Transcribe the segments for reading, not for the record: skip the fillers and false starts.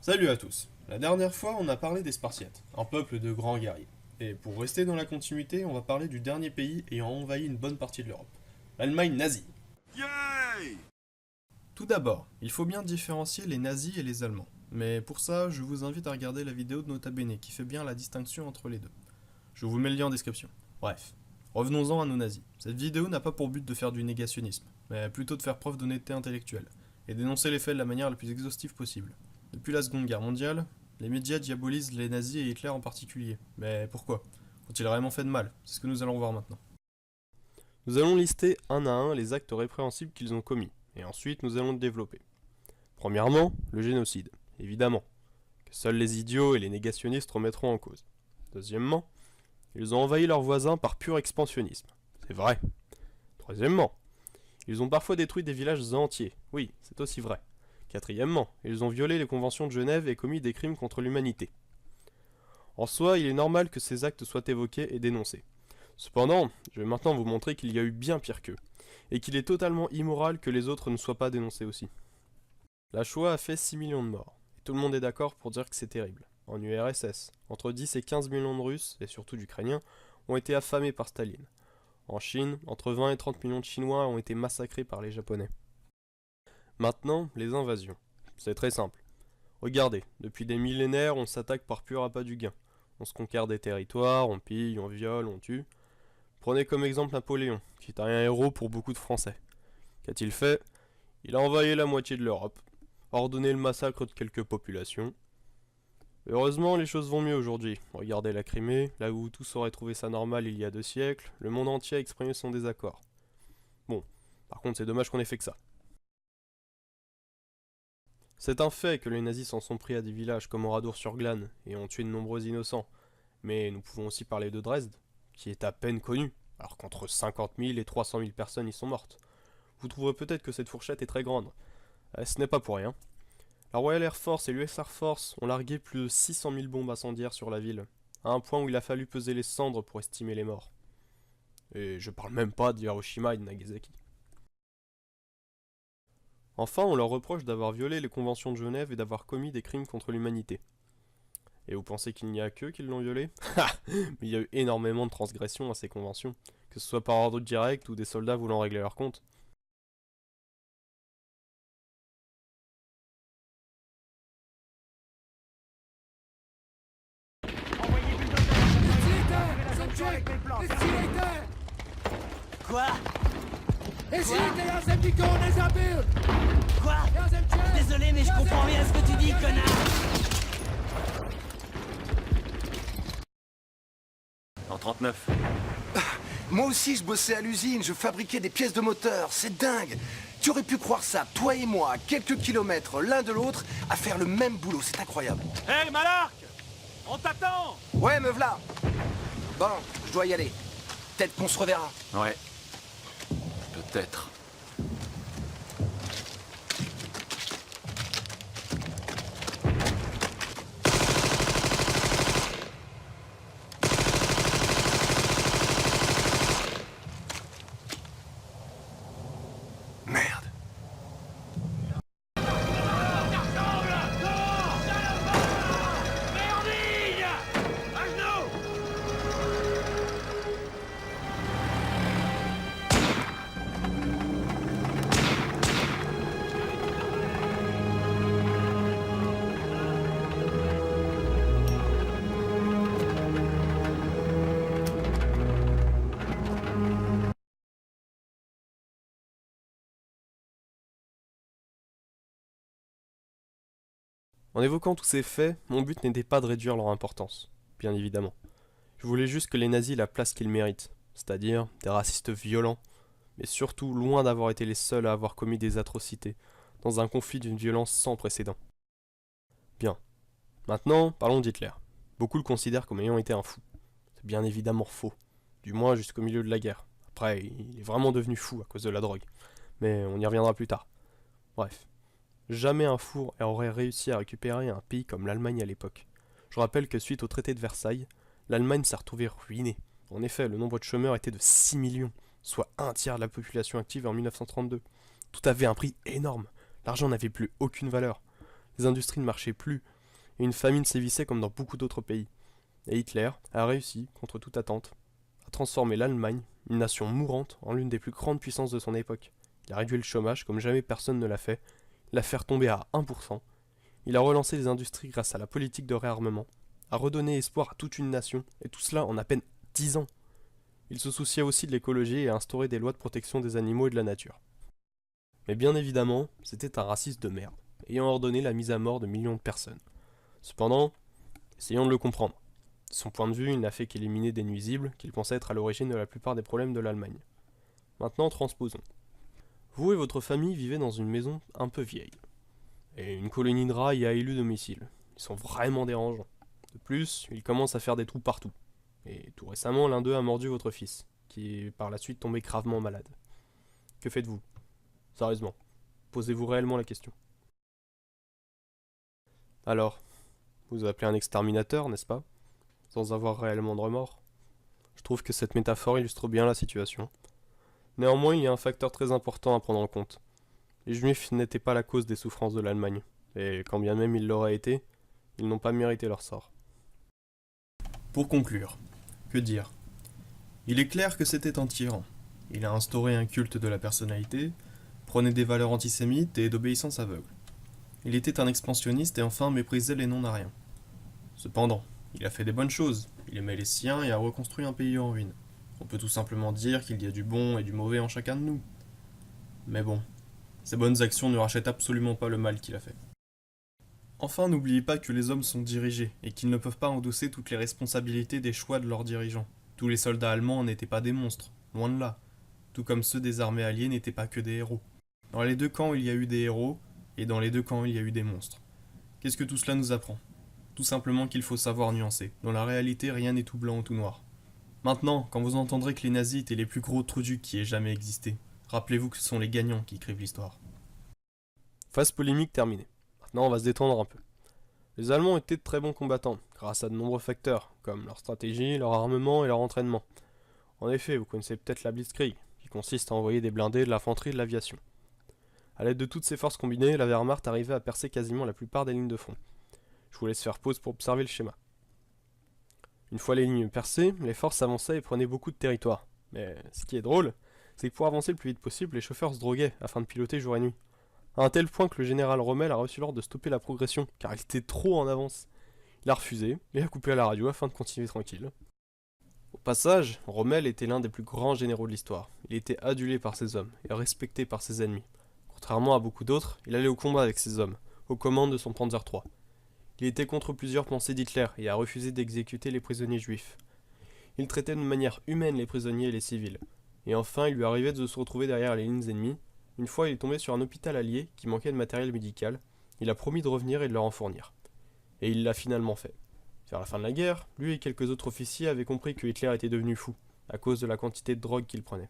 Salut à tous. La dernière fois, on a parlé des Spartiates, un peuple de grands guerriers. Et pour rester dans la continuité, on va parler du dernier pays ayant envahi une bonne partie de l'Europe, l'Allemagne nazie. Yay! Tout d'abord, il faut bien différencier les nazis et les Allemands. Mais pour ça, je vous invite à regarder la vidéo de Nota Bene qui fait bien la distinction entre les deux. Je vous mets le lien en description. Bref, revenons-en à nos nazis. Cette vidéo n'a pas pour but de faire du négationnisme, mais plutôt de faire preuve d'honnêteté intellectuelle, et dénoncer les faits de la manière la plus exhaustive possible. Depuis la Seconde Guerre mondiale, les médias diabolisent les nazis et Hitler en particulier. Mais pourquoi? Ont-ils réellement fait de mal? C'est ce que nous allons voir maintenant. Nous allons lister un à un les actes répréhensibles qu'ils ont commis, et ensuite nous allons développer. Premièrement, le génocide, évidemment, que seuls les idiots et les négationnistes remettront en cause. Deuxièmement, ils ont envahi leurs voisins par pur expansionnisme. C'est vrai. Troisièmement, ils ont parfois détruit des villages entiers. Oui, c'est aussi vrai. Quatrièmement, ils ont violé les conventions de Genève et commis des crimes contre l'humanité. En soi, il est normal que ces actes soient évoqués et dénoncés. Cependant, je vais maintenant vous montrer qu'il y a eu bien pire qu'eux, et qu'il est totalement immoral que les autres ne soient pas dénoncés aussi. La Shoah a fait 6 millions de morts, et tout le monde est d'accord pour dire que c'est terrible. En URSS, entre 10 et 15 millions de Russes, et surtout d'Ukrainiens, ont été affamés par Staline. En Chine, entre 20 et 30 millions de Chinois ont été massacrés par les Japonais. Maintenant, les invasions. C'est très simple. Regardez, depuis des millénaires, on s'attaque par pur appât du gain. On se conquiert des territoires, on pille, on viole, on tue. Prenez comme exemple Napoléon, qui est un héros pour beaucoup de Français. Qu'a-t-il fait? Il a envahi la moitié de l'Europe, ordonné le massacre de quelques populations. Heureusement, les choses vont mieux aujourd'hui. Regardez la Crimée, là où tous auraient trouvé ça normal il y a 2 siècles, le monde entier a exprimé son désaccord. Bon, par contre c'est dommage qu'on ait fait que ça. C'est un fait que les nazis s'en sont pris à des villages comme Oradour-sur-Glane et ont tué de nombreux innocents, mais nous pouvons aussi parler de Dresde, qui est à peine connu, alors qu'entre 50 000 et 300 000 personnes y sont mortes. Vous trouverez peut-être que cette fourchette est très grande. Ce n'est pas pour rien. La Royal Air Force et l'US Air Force ont largué plus de 600 000 bombes incendiaires sur la ville, à un point où il a fallu peser les cendres pour estimer les morts. Et je parle même pas d'Hiroshima et de Nagasaki. Enfin, on leur reproche d'avoir violé les conventions de Genève et d'avoir commis des crimes contre l'humanité. Et vous pensez qu'il n'y a qu'eux qui l'ont violé? Mais il y a eu énormément de transgressions à ces conventions, que ce soit par ordre direct ou des soldats voulant régler leur compte. Quoi? Quoi? Désolé, mais je comprends rien à ce que tu dis, connard! En 39. Moi aussi, je bossais à l'usine, je fabriquais des pièces de moteur, c'est dingue. Tu aurais pu croire ça, toi et moi, à quelques kilomètres l'un de l'autre, à faire le même boulot, c'est incroyable. Hé, Malark! On t'attend! Ouais, me v'là. Bon, je dois y aller. Peut-être qu'on se reverra. Ouais. Peut-être. Merde. En évoquant tous ces faits, mon but n'était pas de réduire leur importance, bien évidemment. Je voulais juste que les nazis aient la place qu'ils méritent, c'est-à-dire des racistes violents, mais surtout loin d'avoir été les seuls à avoir commis des atrocités, dans un conflit d'une violence sans précédent. Bien. Maintenant, parlons d'Hitler. Beaucoup le considèrent comme ayant été un fou. C'est bien évidemment faux, du moins jusqu'au milieu de la guerre. Après, il est vraiment devenu fou à cause de la drogue, mais on y reviendra plus tard. Bref. Jamais un fou aurait réussi à récupérer un pays comme l'Allemagne à l'époque. Je rappelle que suite au traité de Versailles, l'Allemagne s'est retrouvée ruinée. En effet, le nombre de chômeurs était de 6 millions, soit un tiers de la population active en 1932. Tout avait un prix énorme. L'argent n'avait plus aucune valeur. Les industries ne marchaient plus. et une famine sévissait comme dans beaucoup d'autres pays. Et Hitler a réussi, contre toute attente, à transformer l'Allemagne, une nation mourante, en l'une des plus grandes puissances de son époque. Il a réduit le chômage comme jamais personne ne l'a fait, l'a fait retomber à 1%, il a relancé les industries grâce à la politique de réarmement, a redonné espoir à toute une nation, et tout cela en à peine 10 ans. Il se souciait aussi de l'écologie et a instauré des lois de protection des animaux et de la nature. Mais bien évidemment, c'était un raciste de merde, ayant ordonné la mise à mort de millions de personnes. Cependant, essayons de le comprendre. De son point de vue, il n'a fait qu'éliminer des nuisibles qu'il pensait être à l'origine de la plupart des problèmes de l'Allemagne. Maintenant, transposons. Vous et votre famille vivez dans une maison un peu vieille. Et une colonie de rats y a élu domicile. Ils sont vraiment dérangeants. De plus, ils commencent à faire des trous partout. Et tout récemment, l'un d'eux a mordu votre fils, qui est par la suite tombé gravement malade. Que faites-vous? Sérieusement, posez-vous réellement la question. Alors, vous appelez un exterminateur, n'est-ce pas? Sans avoir réellement de remords. Je trouve que cette métaphore illustre bien la situation. Néanmoins, il y a un facteur très important à prendre en compte. Les Juifs n'étaient pas la cause des souffrances de l'Allemagne, et quand bien même ils l'auraient été, ils n'ont pas mérité leur sort. Pour conclure, que dire? Il est clair que c'était un tyran. Il a instauré un culte de la personnalité, prônait des valeurs antisémites et d'obéissance aveugle. Il était un expansionniste et enfin méprisait les non-ariens. Cependant, il a fait des bonnes choses, il aimait les siens et a reconstruit un pays en ruine. On peut tout simplement dire qu'il y a du bon et du mauvais en chacun de nous. Mais bon, ces bonnes actions ne rachètent absolument pas le mal qu'il a fait. Enfin, n'oubliez pas que les hommes sont dirigés et qu'ils ne peuvent pas endosser toutes les responsabilités des choix de leurs dirigeants. Tous les soldats allemands n'étaient pas des monstres, loin de là. Tout comme ceux des armées alliées n'étaient pas que des héros. Dans les deux camps, il y a eu des héros, et dans les deux camps, il y a eu des monstres. Qu'est-ce que tout cela nous apprend? Tout simplement qu'il faut savoir nuancer. Dans la réalité, rien n'est tout blanc ou tout noir. Maintenant, quand vous entendrez que les nazis étaient les plus gros trous-du qui aient jamais existé, rappelez-vous que ce sont les gagnants qui écrivent l'histoire. Phase polémique terminée. Maintenant, on va se détendre un peu. Les Allemands étaient de très bons combattants, grâce à de nombreux facteurs, comme leur stratégie, leur armement et leur entraînement. En effet, vous connaissez peut-être la Blitzkrieg, qui consiste à envoyer des blindés, de l'infanterie et de l'aviation. A l'aide de toutes ces forces combinées, la Wehrmacht arrivait à percer quasiment la plupart des lignes de front. Je vous laisse faire pause pour observer le schéma. Une fois les lignes percées, les forces avançaient et prenaient beaucoup de territoire. Mais ce qui est drôle, c'est que pour avancer le plus vite possible, les chauffeurs se droguaient afin de piloter jour et nuit. À un tel point que le général Rommel a reçu l'ordre de stopper la progression, car il était trop en avance. Il a refusé, et a coupé à la radio afin de continuer tranquille. Au passage, Rommel était l'un des plus grands généraux de l'histoire. Il était adulé par ses hommes, et respecté par ses ennemis. Contrairement à beaucoup d'autres, il allait au combat avec ses hommes, aux commandes de son Panzer III. Il était contre plusieurs pensées d'Hitler, et a refusé d'exécuter les prisonniers juifs. Il traitait de manière humaine les prisonniers et les civils. Et enfin, il lui arrivait de se retrouver derrière les lignes ennemies. Une fois, il est tombé sur un hôpital allié qui manquait de matériel médical. Il a promis de revenir et de leur en fournir. Et il l'a finalement fait. Vers la fin de la guerre, lui et quelques autres officiers avaient compris que Hitler était devenu fou, à cause de la quantité de drogue qu'il prenait.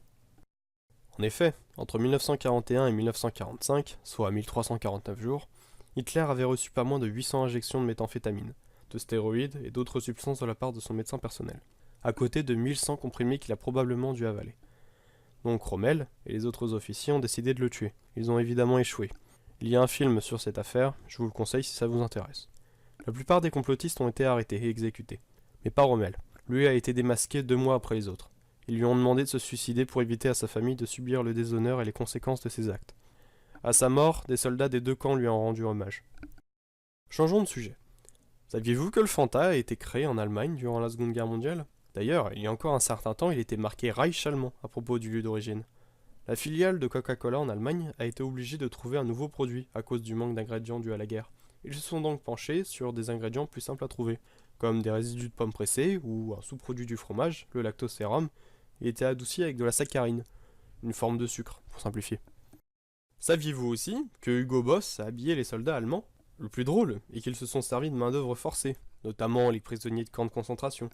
En effet, entre 1941 et 1945, soit 1349 jours, Hitler avait reçu pas moins de 800 injections de méthamphétamine, de stéroïdes et d'autres substances de la part de son médecin personnel, à côté de 1100 comprimés qu'il a probablement dû avaler. Donc Rommel et les autres officiers ont décidé de le tuer. Ils ont évidemment échoué. Il y a un film sur cette affaire, je vous le conseille si ça vous intéresse. La plupart des complotistes ont été arrêtés et exécutés. Mais pas Rommel. Lui a été démasqué 2 mois après les autres. Ils lui ont demandé de se suicider pour éviter à sa famille de subir le déshonneur et les conséquences de ses actes. À sa mort, des soldats des deux camps lui ont rendu hommage. Changeons de sujet. Saviez-vous que le Fanta a été créé en Allemagne durant la Seconde Guerre mondiale? D'ailleurs, il y a encore un certain temps, il était marqué Reich allemand à propos du lieu d'origine. La filiale de Coca-Cola en Allemagne a été obligée de trouver un nouveau produit à cause du manque d'ingrédients dû à la guerre. Ils se sont donc penchés sur des ingrédients plus simples à trouver, comme des résidus de pommes pressées ou un sous-produit du fromage, le lactosérum, et était adouci avec de la saccharine, une forme de sucre, pour simplifier. Saviez-vous aussi que Hugo Boss a habillé les soldats allemands? Le plus drôle est qu'ils se sont servis de main-d'œuvre forcée, notamment les prisonniers de camps de concentration.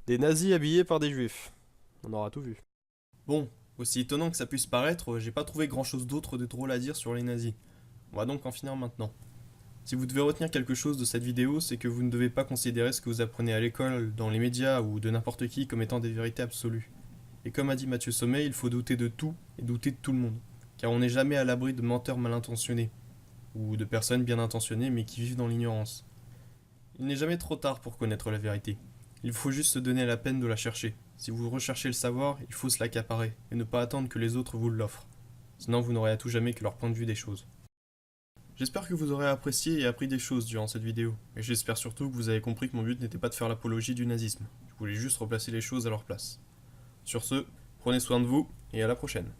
Des nazis habillés par des juifs. On aura tout vu. Bon, aussi étonnant que ça puisse paraître, j'ai pas trouvé grand chose d'autre de drôle à dire sur les nazis. On va donc en finir maintenant. Si vous devez retenir quelque chose de cette vidéo, c'est que vous ne devez pas considérer ce que vous apprenez à l'école, dans les médias ou de n'importe qui comme étant des vérités absolues. Et comme a dit Mathieu Sommet, il faut douter de tout et douter de tout le monde, car on n'est jamais à l'abri de menteurs mal intentionnés. ou de personnes bien intentionnées mais qui vivent dans l'ignorance. Il n'est jamais trop tard pour connaître la vérité. Il faut juste se donner la peine de la chercher. Si vous recherchez le savoir, il faut se l'accaparer, et ne pas attendre que les autres vous l'offrent. Sinon vous n'aurez à tout jamais que leur point de vue des choses. J'espère que vous aurez apprécié et appris des choses durant cette vidéo, et j'espère surtout que vous avez compris que mon but n'était pas de faire l'apologie du nazisme. Je voulais juste replacer les choses à leur place. Sur ce, prenez soin de vous, et à la prochaine.